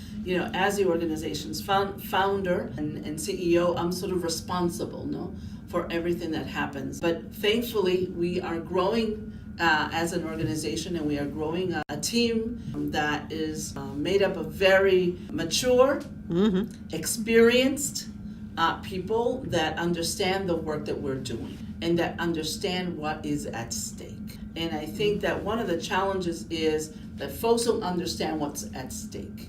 as the organization's founder and CEO, I'm sort of responsible, for everything that happens. But thankfully, we are growing as an organization, and we are growing a team that is made up of very mature, experienced people that understand the work that we're doing and that understand what is at stake. And I think that one of the challenges is that folks don't understand what's at stake.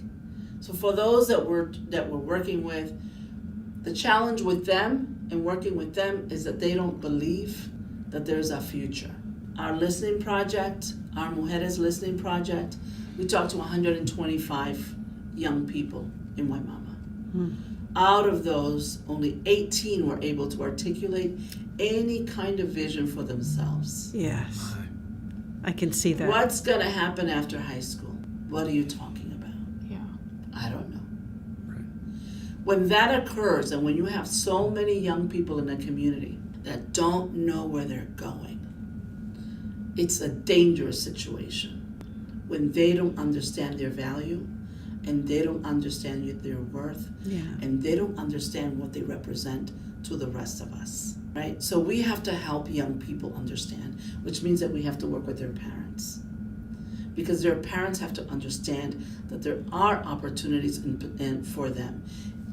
So for those that we're working with, the challenge with them and working with them is that they don't believe that there's a future. Our listening project, our Mujeres Listening Project, we talked to 125 young people in Wimauma. Out of those, only 18 were able to articulate any kind of vision for themselves. Yes. I can see that. What's going to happen after high school? What are you talking about? Yeah. I don't know. When that occurs, and when you have so many young people in a community that don't know where they're going, it's a dangerous situation. When they don't understand their value, and they don't understand their worth, and they don't understand what they represent to the rest of us, right? So we have to help young people understand, which means that we have to work with their parents. Because their parents have to understand that there are opportunities for them,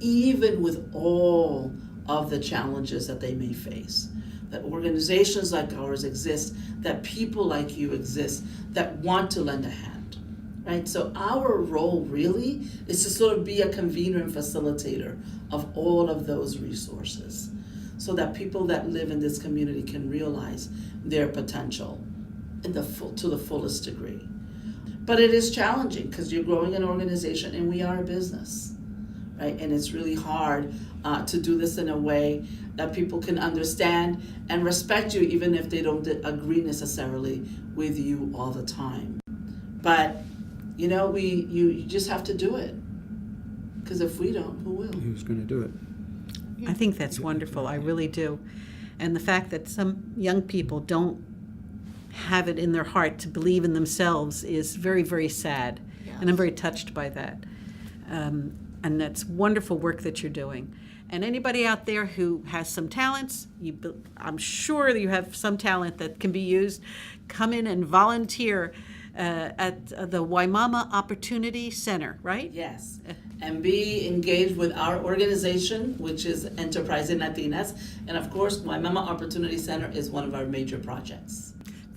even with all of the challenges that they may face. That organizations like ours exist, that people like you exist, that want to lend a hand. Right? So our role really is to sort of be a convener and facilitator of all of those resources so that people that live in this community can realize their potential to the fullest degree. But it is challenging because you're growing an organization and we are a business, right? And it's really hard to do this in a way that people can understand and respect you even if they don't agree necessarily with you all the time. But you know, you just have to do it. Because if we don't, who will? Who's going to do it? I think that's wonderful. I really do. And the fact that some young people don't have it in their heart to believe in themselves is very, very sad. Yes. And I'm very touched by that. And that's wonderful work that you're doing. And anybody out there who has some talents, I'm sure that you have some talent that can be used, come in and volunteer at the Wimauma Opportunity Center, right? Yes, and be engaged with our organization, which is Enterprising Latinas, and of course, Wimauma Opportunity Center is one of our major projects.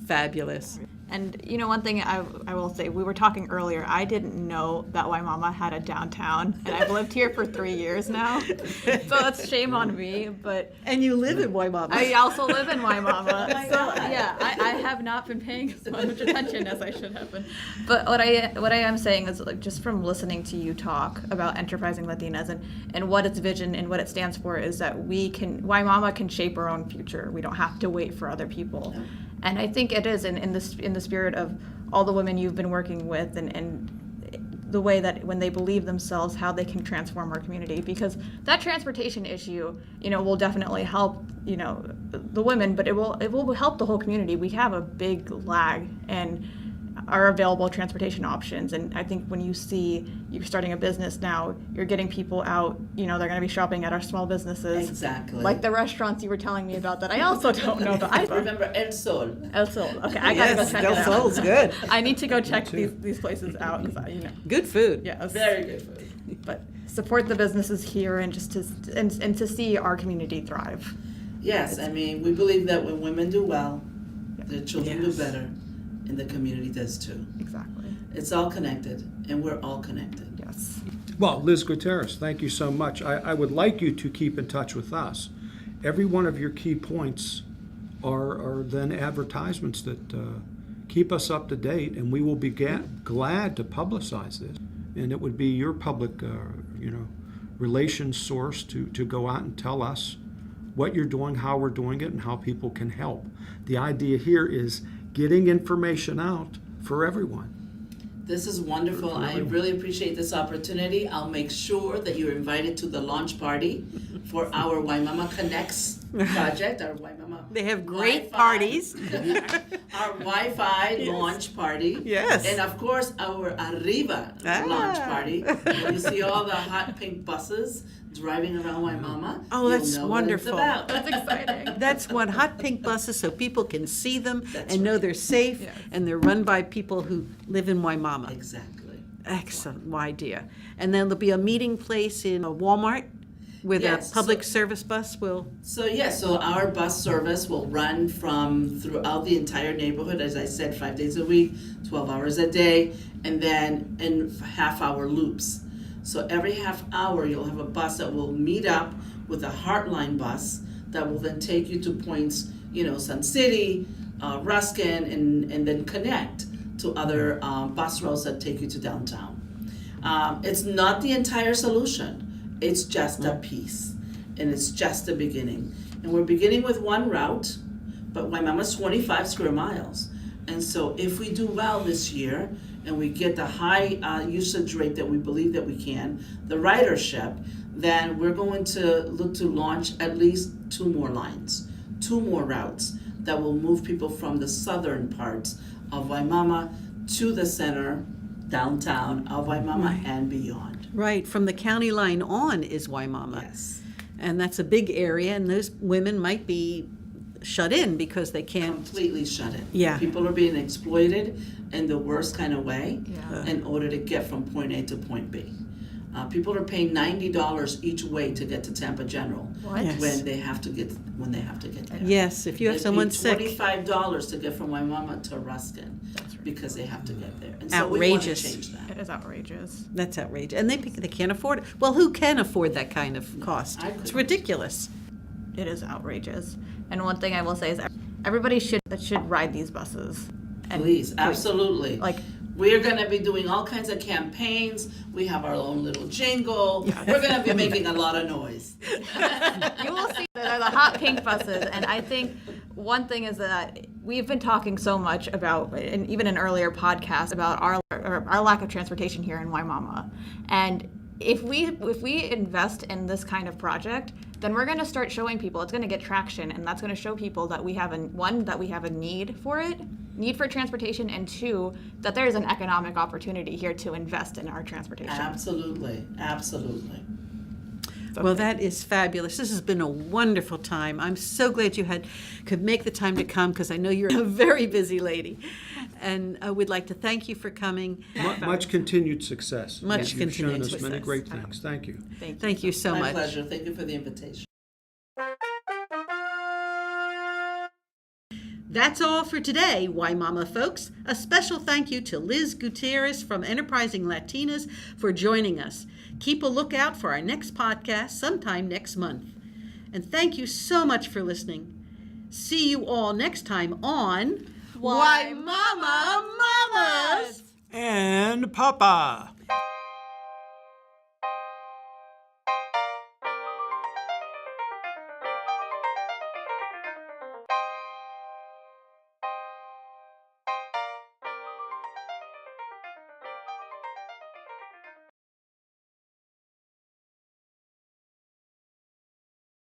Fabulous. And you know, one thing I will say, we were talking earlier, I didn't know that Wimauma had a downtown, and I've lived here for 3 years now, so that's shame on me, but... And you live in Wimauma. I also live in Wimauma, Oh my so God. yeah, I have not been paying as much attention as I should have been. But what I am saying is, like, just from listening to you talk about Enterprising Latinas and what its vision and what it stands for is that Wimauma can shape our own future. We don't have to wait for other people. No. And I think it is in the spirit of all the women you've been working with and the way that when they believe themselves, how they can transform our community. Because that transportation issue, you know, will definitely help, you know, the women, but it will help the whole community. We have a big lag in our available transportation options. And I think when you see you're starting a business now, you're getting people out, you know, they're going to be shopping at our small businesses. Exactly. Like the restaurants you were telling me about that I also don't know about. I remember El Sol. El Sol. Okay, I gotta go check it out. El Sol's good. I need to go check these places out because you know. Good food. Yes. Very good food. But support the businesses here and just to see our community thrive. Yes, I mean, we believe that when women do well, their children Yes. do better, and the community does too. Exactly. It's all connected, and we're all connected. Yes. Well, Liz Gutierrez, thank you so much. I would like you to keep in touch with us. Every one of your key points are then advertisements that keep us up to date, and we will be glad to publicize this. And it would be your public, relations source to go out and tell us what you're doing, how we're doing it, and how people can help. The idea here is getting information out for everyone. This is wonderful. I really appreciate this opportunity. I'll make sure that you're invited to the launch party for our Wimauma Connects project, our Wimauma. They have great Wi-Fi. parties. Our Wi-Fi launch party. Yes. And of course, our Arriba launch party. Where you see all the hot pink buses driving around Wimauma. Oh, that's You'll know wonderful. What it's about. That's exciting. That's one, hot pink buses so people can see them That's and know right. they're safe, Yes. and they're run by people who live in Wimauma. Exactly. Excellent idea. And then there'll be a meeting place in a Walmart with Yes, a public so- service bus will. So so our bus service will run from throughout the entire neighborhood, as I said, 5 days a week, 12 hours a day, and then in half-hour loops. So every half hour, you'll have a bus that will meet up with a Heartline bus that will then take you to points, Sun City, Ruskin, and then connect to other bus routes that take you to downtown. It's not the entire solution. It's just a piece, and it's just the beginning. And we're beginning with one route, but Waimauma's 25 square miles. And so if we do well this year, and we get the high usage rate that we believe that we can, the ridership, then we're going to look to launch at least 2 more lines, 2 more routes that will move people from the southern parts of Wimauma to the center, downtown of Wimauma and beyond. Right, from the county line on is Wimauma. Yes. And that's a big area, and those women might be shut in because they can't. Completely shut in. Yeah. People are being exploited in the worst kind of way Yeah. in order to get from point A to point B. People are paying $90 each way to get to Tampa General What? Yes. when they have to get there. Yes, if you have They someone pay sick. $25 to get from Wimauma to Ruskin because they have to get there. And so we want to Outrageous. change that. It is outrageous. That's outrageous. And they can't afford it. Well, who can afford that kind of cost? I It's couldn't. ridiculous. It is outrageous. And one thing I will say is everybody should ride these buses. And Please, absolutely. Like, we're going to be doing all kinds of campaigns. We have our own little jingle. We're going to be making a lot of noise. you will see the hot pink buses. And I think one thing is that we've been talking so much about, and even in earlier podcasts, about our lack of transportation here in Wimauma. And if we invest in this kind of project, then we're going to start showing people, it's going to get traction, and that's going to show people that we have a need for it, need for transportation, and 2, that there is an economic opportunity here to invest in our transportation. Absolutely. Well, that is fabulous. This has been a wonderful time. I'm so glad you could make the time to come because I know you're a very busy lady. And we'd like to thank you for coming. Much continued success. Much You've shown continued us many success. great things. Thank you. Thank you so My much. pleasure. Thank you for the invitation. That's all for today, Wimauma folks. A special thank you to Liz Gutierrez from Enterprising Latinas for joining us. Keep a lookout for our next podcast sometime next month. And thank you so much for listening. See you all next time on Wimauma Mamas! And Papa.